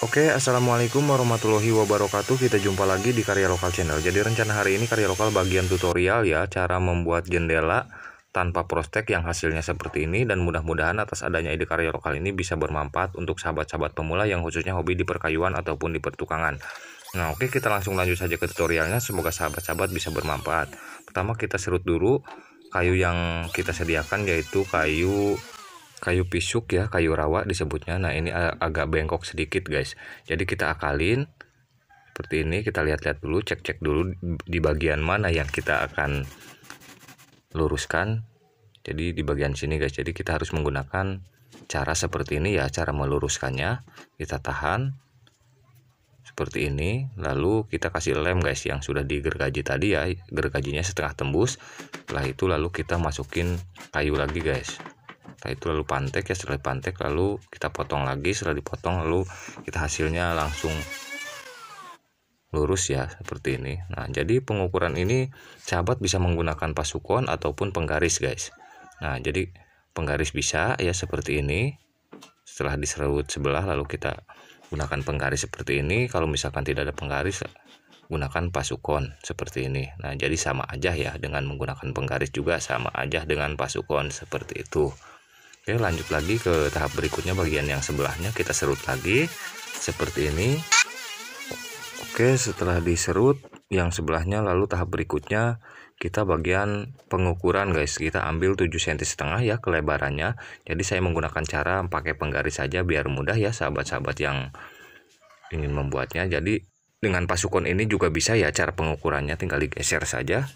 Assalamualaikum warahmatullahi wabarakatuh. Kita jumpa lagi di Karya Lokal Channel. Jadi rencana hari ini Karya Lokal bagian tutorial ya, cara membuat jendela tanpa prostek yang hasilnya seperti ini. Dan mudah-mudahan atas adanya ide Karya Lokal ini bisa bermanfaat untuk sahabat-sahabat pemula yang khususnya hobi di perkayuan ataupun di pertukangan. Nah kita langsung lanjut saja ke tutorialnya. Semoga sahabat-sahabat bisa bermanfaat. Pertama kita serut dulu kayu yang kita sediakan, yaitu kayu pisuk ya, kayu rawa disebutnya. Nah ini agak bengkok sedikit guys, jadi kita akalin seperti ini. Kita lihat-lihat dulu, cek-cek dulu di bagian mana yang kita akan luruskan. Jadi di bagian sini guys, jadi kita harus menggunakan cara seperti ini ya, cara meluruskannya. Kita tahan seperti ini, lalu kita kasih lem guys yang sudah digergaji tadi ya, gergajinya setengah tembus. Setelah itu lalu kita masukin kayu lagi guys. Setelah itu lalu pantek ya, setelah pantek lalu kita potong lagi. Setelah dipotong lalu kita hasilnya langsung lurus ya seperti ini. Nah jadi pengukuran ini sahabat bisa menggunakan pasukon ataupun penggaris guys. Nah jadi penggaris bisa ya seperti ini. Setelah diserut sebelah lalu kita gunakan penggaris seperti ini. Kalau misalkan tidak ada penggaris, gunakan pasukon seperti ini. Nah jadi sama aja ya, dengan menggunakan penggaris juga sama aja dengan pasukon seperti itu. Lanjut lagi ke tahap berikutnya, bagian yang sebelahnya kita serut lagi seperti ini. Setelah diserut yang sebelahnya, lalu tahap berikutnya kita bagian pengukuran guys. Kita ambil 7,5 cm ya kelebarannya. Jadi saya menggunakan cara pakai penggaris saja biar mudah ya sahabat-sahabat yang ingin membuatnya. Jadi dengan pasukon ini juga bisa ya, cara pengukurannya tinggal digeser saja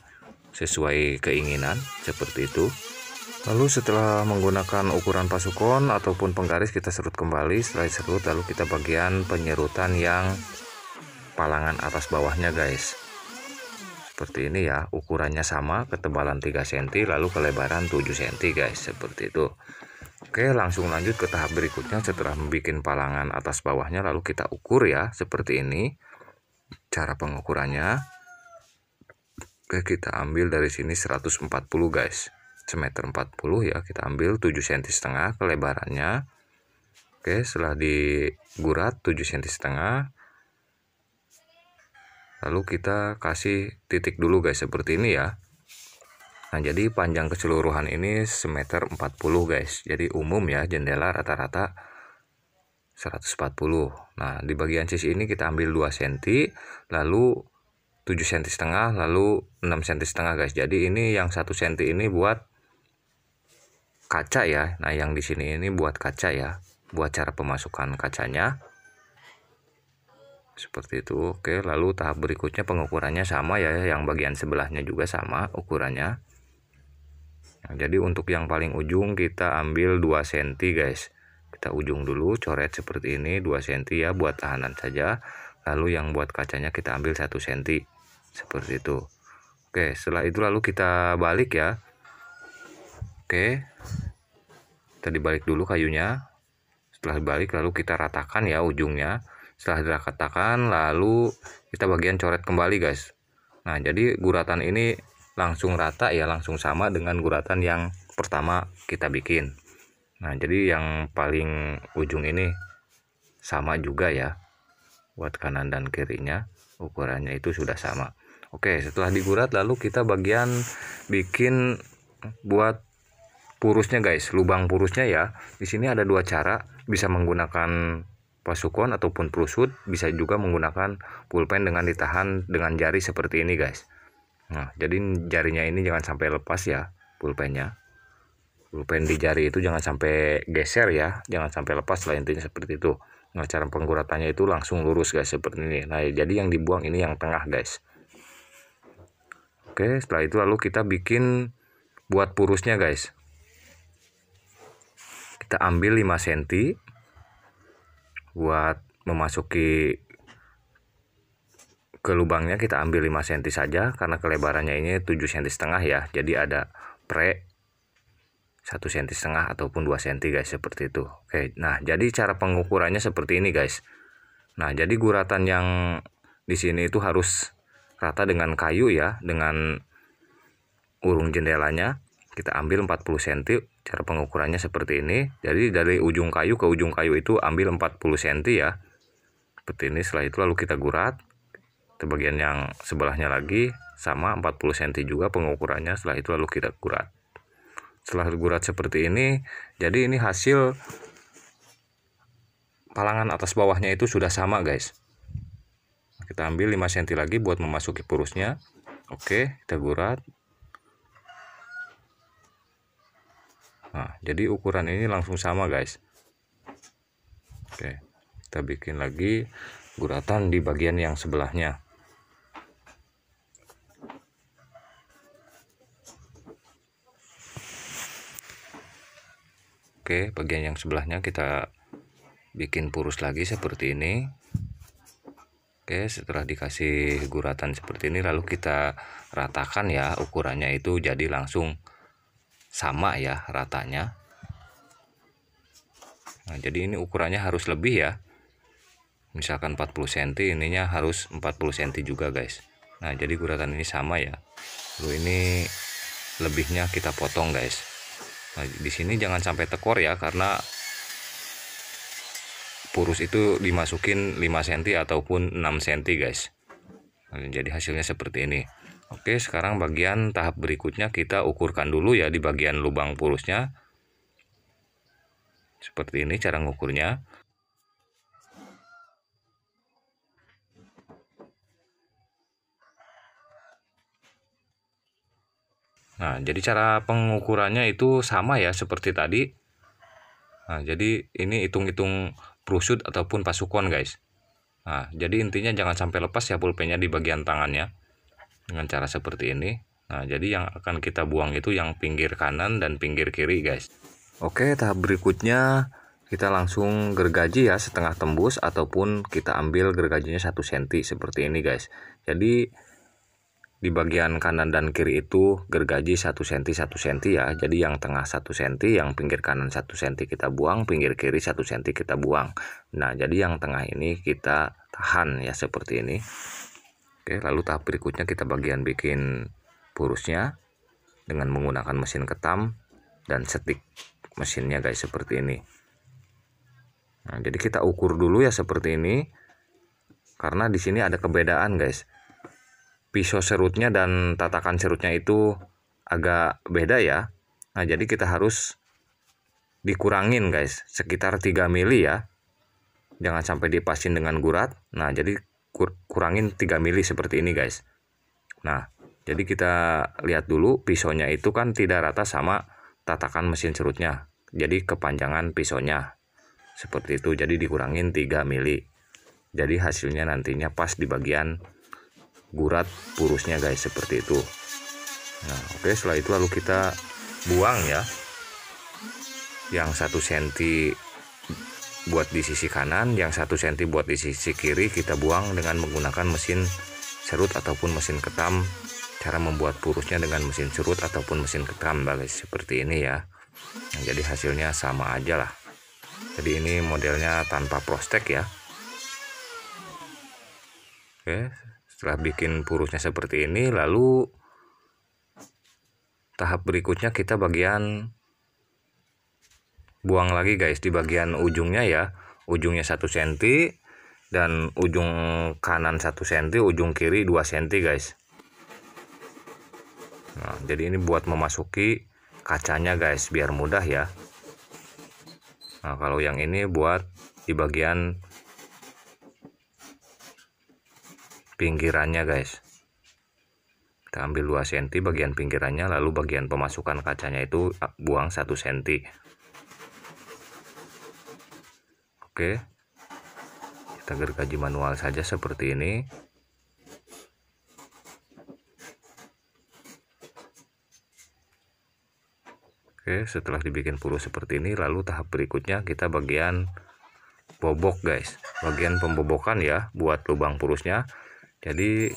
sesuai keinginan seperti itu. Lalu setelah menggunakan ukuran pasukon ataupun penggaris, kita serut kembali. Setelah diserut lalu kita bagian penyerutan yang palangan atas bawahnya guys. Seperti ini ya, ukurannya sama, ketebalan 3 cm lalu kelebaran 7 cm guys, seperti itu. Langsung lanjut ke tahap berikutnya. Setelah membuat palangan atas bawahnya lalu kita ukur ya, seperti ini cara pengukurannya. Kita ambil dari sini 140 guys, 1,40 m ya, kita ambil 7,5 cm kelebarannya. Setelah digurat 7,5 cm, lalu kita kasih titik dulu guys seperti ini ya. Nah jadi panjang keseluruhan ini 1,40 m guys. Jadi umum ya, jendela rata-rata 140. Nah di bagian sisi ini kita ambil 2 cm, lalu 7,5 cm, lalu 6,5 cm guys. Jadi ini yang 1 cm ini buat kaca ya. Nah yang di sini ini buat kaca ya, buat cara pemasukan kacanya seperti itu. Lalu tahap berikutnya pengukurannya sama ya, yang bagian sebelahnya juga sama ukurannya. Nah, jadi untuk yang paling ujung kita ambil 2 cm guys. Kita ujung dulu, coret seperti ini 2 cm ya, buat tahanan saja. Lalu yang buat kacanya kita ambil 1 cm seperti itu. Setelah itu lalu kita balik ya. Kita dibalik dulu kayunya. Setelah dibalik lalu kita ratakan ya ujungnya. Setelah diratakan lalu kita bagian coret kembali guys. Nah jadi guratan ini langsung rata ya, langsung sama dengan guratan yang pertama kita bikin. Nah jadi yang paling ujung ini sama juga ya, buat kanan dan kirinya ukurannya itu sudah sama. Setelah digurat lalu kita bagian bikin buat purusnya guys, lubang purusnya ya. Di sini ada 2 cara, bisa menggunakan pasukon ataupun prusut, bisa juga menggunakan pulpen dengan ditahan dengan jari seperti ini guys. Nah jadi jarinya ini jangan sampai lepas ya, pulpennya. Pulpen di jari itu jangan sampai geser ya, jangan sampai lepas lah, intinya seperti itu. Nah cara pengguratannya itu langsung lurus guys seperti ini. Nah jadi yang dibuang ini yang tengah guys. Setelah itu lalu kita bikin buat purusnya guys. Kita ambil 5 cm buat memasuki ke lubangnya. Kita ambil 5 cm saja karena kelebarannya ini 7,5 cm ya. Jadi ada pre 1,5 cm ataupun 2 cm guys, seperti itu. Nah jadi cara pengukurannya seperti ini guys. Nah jadi guratan yang di sini itu harus rata dengan kayu ya, dengan urung jendelanya. Kita ambil 40 cm, cara pengukurannya seperti ini. Jadi dari ujung kayu ke ujung kayu itu ambil 40 cm ya. seperti ini. Setelah itu lalu kita gurat ke bagian yang sebelahnya lagi, sama 40 cm juga pengukurannya. Setelah itu lalu kita gurat. Setelah gurat seperti ini, jadi ini hasil palangan atas bawahnya itu sudah sama guys. Kita ambil 5 cm lagi buat memasuki purusnya. Oke, kita gurat. Nah, jadi ukuran ini langsung sama guys. Oke, kita bikin lagi guratan di bagian yang sebelahnya. Oke, bagian yang sebelahnya kita bikin purus lagi seperti ini. Oke, setelah dikasih guratan seperti ini lalu kita ratakan ya, ukurannya itu jadi langsung sama ya ratanya. Nah, jadi ini ukurannya harus lebih ya. Misalkan 40 cm, ininya harus 40 cm juga guys. Nah, jadi guratan ini sama ya. Lalu ini lebihnya kita potong guys. Nah, di sini jangan sampai tekor ya, karena purus itu dimasukin 5 cm ataupun 6 cm guys. Nah, jadi hasilnya seperti ini. Oke, sekarang bagian tahap berikutnya kita ukurkan dulu ya di bagian lubang purusnya. Seperti ini cara ngukurnya. Nah, jadi cara pengukurannya itu sama ya seperti tadi. Nah, jadi ini hitung-hitung prusut ataupun pasukon guys. Nah, jadi intinya jangan sampai lepas ya pulpennya di bagian tangannya. Dengan cara seperti ini. Nah, jadi yang akan kita buang itu yang pinggir kanan dan pinggir kiri guys. Oke, tahap berikutnya kita langsung gergaji ya setengah tembus, ataupun kita ambil gergajinya 1 cm seperti ini guys. Jadi di bagian kanan dan kiri itu gergaji 1 cm 1 cm ya. Jadi yang tengah 1 cm, yang pinggir kanan 1 cm kita buang, pinggir kiri 1 cm kita buang. Nah, jadi yang tengah ini kita tahan ya seperti ini. Oke, lalu tahap berikutnya kita bagian bikin purusnya dengan menggunakan mesin ketam dan setik mesinnya guys seperti ini. Nah, jadi kita ukur dulu ya seperti ini. Karena di sini ada kebedaan guys. Pisau serutnya dan tatakan serutnya itu agak beda ya. Nah, jadi kita harus dikurangin guys, sekitar 3 mili ya. Jangan sampai dipasin dengan gurat. Nah, jadi kurangin 3 mili seperti ini guys. Nah, jadi kita lihat dulu pisaunya itu kan tidak rata sama tatakan mesin serutnya. Jadi kepanjangan pisaunya seperti itu, jadi dikurangin 3 mili. Jadi hasilnya nantinya pas di bagian gurat purusnya guys seperti itu. Nah, oke, setelah itu lalu kita buang ya. Yang 1 cm buat di sisi kanan, yang 1 cm buat di sisi kiri kita buang dengan menggunakan mesin serut ataupun mesin ketam. Cara membuat purusnya dengan mesin serut ataupun mesin ketam guys seperti ini ya. Nah, jadi hasilnya sama aja lah. Jadi ini modelnya tanpa prostek ya. Oke, setelah bikin purusnya seperti ini, lalu tahap berikutnya kita bagian buang lagi guys di bagian ujungnya ya. Ujungnya 1 cm dan ujung kanan 1 cm, ujung kiri 2 cm guys. Nah, jadi ini buat memasuki kacanya guys biar mudah ya. Nah, kalau yang ini buat di bagian pinggirannya guys. Kita ambil 2 cm bagian pinggirannya, lalu bagian pemasukan kacanya itu buang 1 cm. Oke, kita gergaji manual saja seperti ini. Oke, setelah dibikin purus seperti ini, lalu tahap berikutnya kita bagian bobok guys. Bagian pembobokan ya buat lubang purusnya. Jadi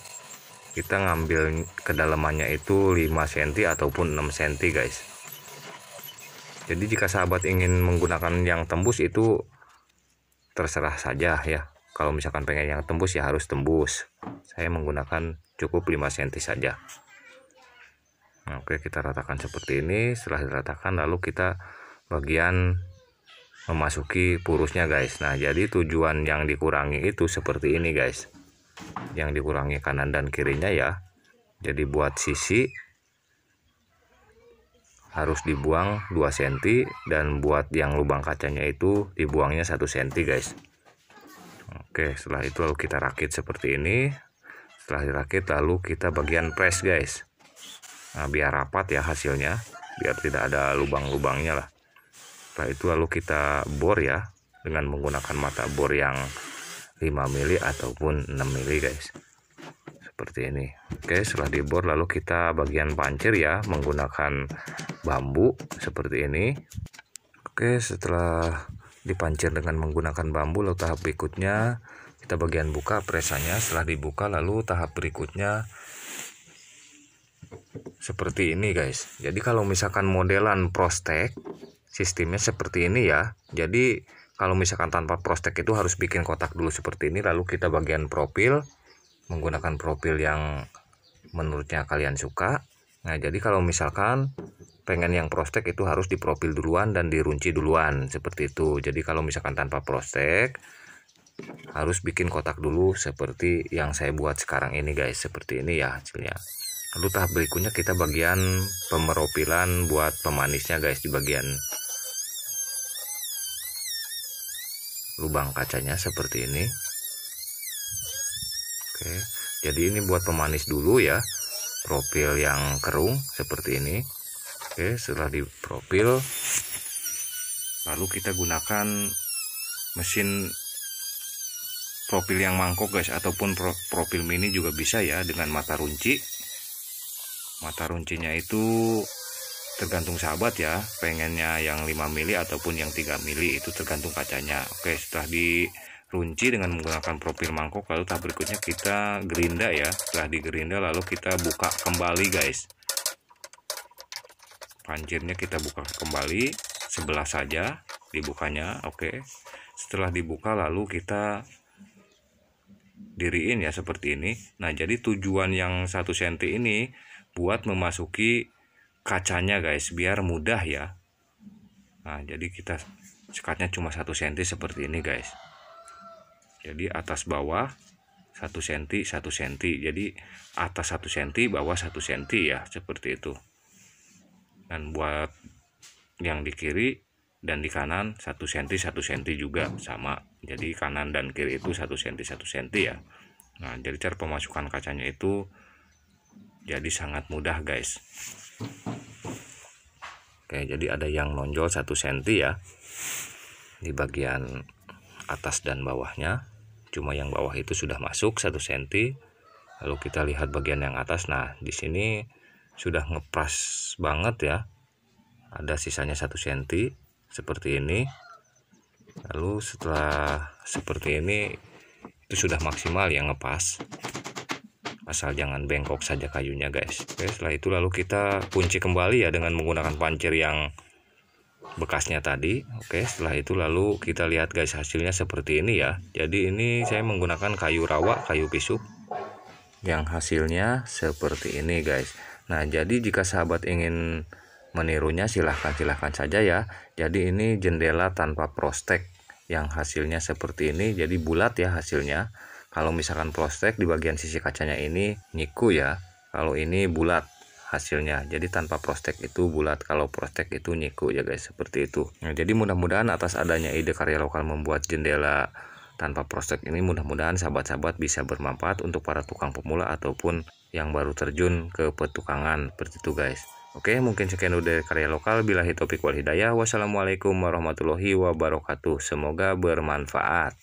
kita ngambil kedalamannya itu 5 cm ataupun 6 cm guys. Jadi jika sahabat ingin menggunakan yang tembus itu terserah saja ya. Kalau misalkan pengen yang tembus ya harus tembus. Saya menggunakan cukup 5 cm saja. Nah, oke, kita ratakan seperti ini. Setelah diratakan lalu kita bagian memasuki purusnya guys. Nah, jadi tujuan yang dikurangi itu seperti ini guys. Yang dikurangi kanan dan kirinya ya. Jadi buat sisi harus dibuang 2 cm, dan buat yang lubang kacanya itu dibuangnya 1 cm guys. Oke, setelah itu lalu kita rakit seperti ini. Setelah dirakit lalu kita bagian press guys. Nah, biar rapat ya hasilnya, biar tidak ada lubang-lubangnya lah. Setelah itu lalu kita bor ya, dengan menggunakan mata bor yang 5 mili ataupun 6 mili guys. Seperti ini. Oke, setelah dibor lalu kita bagian pancir ya, menggunakan bambu seperti ini. Oke, setelah dipancir dengan menggunakan bambu, lalu tahap berikutnya kita bagian buka presannya. Setelah dibuka lalu tahap berikutnya seperti ini guys. Jadi kalau misalkan modelan prostek sistemnya seperti ini ya. Jadi kalau misalkan tanpa prostek itu harus bikin kotak dulu seperti ini, lalu kita bagian profil menggunakan profil yang menurutnya kalian suka. Nah, jadi kalau misalkan pengen yang prostek itu harus diprofil duluan dan dirunci duluan seperti itu. Jadi kalau misalkan tanpa prostek harus bikin kotak dulu seperti yang saya buat sekarang ini guys. Seperti ini ya hasilnya. Lalu tahap berikutnya kita bagian pemeropilan buat pemanisnya guys, di bagian lubang kacanya seperti ini. Oke, jadi ini buat pemanis dulu ya, profil yang kerung seperti ini. Oke, setelah diprofil lalu kita gunakan mesin profil yang mangkok guys, ataupun profil mini juga bisa ya, dengan mata runci. Mata runcinya itu tergantung sahabat ya, pengennya yang 5 mili ataupun yang 3 mili, itu tergantung kacanya. Oke, setelah dirunci dengan menggunakan profil mangkok, lalu tahap berikutnya kita gerinda ya. Setelah digerinda lalu kita buka kembali guys. Pancirnya kita buka kembali, sebelah saja dibukanya. Oke, setelah dibuka lalu kita diriin ya seperti ini. Nah, jadi tujuan yang 1 cm ini buat memasuki kacanya guys, biar mudah ya. Nah, jadi kita sekatnya cuma 1 cm seperti ini guys. Jadi atas bawah 1 cm 1 cm, jadi atas 1 cm bawah 1 cm ya, seperti itu. Dan buat yang di kiri dan di kanan 1 cm 1 cm juga sama. Jadi kanan dan kiri itu 1 cm 1 cm ya. Nah, jadi cara pemasukan kacanya itu jadi sangat mudah guys. Oke, jadi ada yang nonjol 1 cm ya di bagian atas dan bawahnya. Cuma yang bawah itu sudah masuk 1 cm. Lalu kita lihat bagian yang atas. Nah, di sini sudah ngepras banget ya. Ada sisanya 1 cm seperti ini. Lalu setelah seperti ini itu sudah maksimal yang ngepas. Asal jangan bengkok saja kayunya guys. Oke, setelah itu lalu kita kunci kembali ya dengan menggunakan pancir yang bekasnya tadi. Oke, setelah itu lalu kita lihat guys hasilnya seperti ini ya. Jadi ini saya menggunakan kayu rawa, kayu pisuk, yang hasilnya seperti ini guys. Nah, jadi jika sahabat ingin menirunya silahkan saja ya. Jadi ini jendela tanpa prostek yang hasilnya seperti ini, jadi bulat ya hasilnya. Kalau misalkan prostek di bagian sisi kacanya ini nyiku ya, kalau ini bulat hasilnya. Jadi tanpa prostek itu bulat, kalau prostek itu nyiku ya guys, seperti itu. Nah, jadi mudah-mudahan atas adanya ide karya lokal membuat jendela tanpa prostek ini, mudah-mudahan sahabat-sahabat bisa bermanfaat untuk para tukang pemula ataupun yang baru terjun ke petukangan seperti itu guys. Oke, mungkin sekian dulu dari karya lokal. Billahi taufik wal hidayah. Wassalamualaikum warahmatullahi wabarakatuh. Semoga bermanfaat.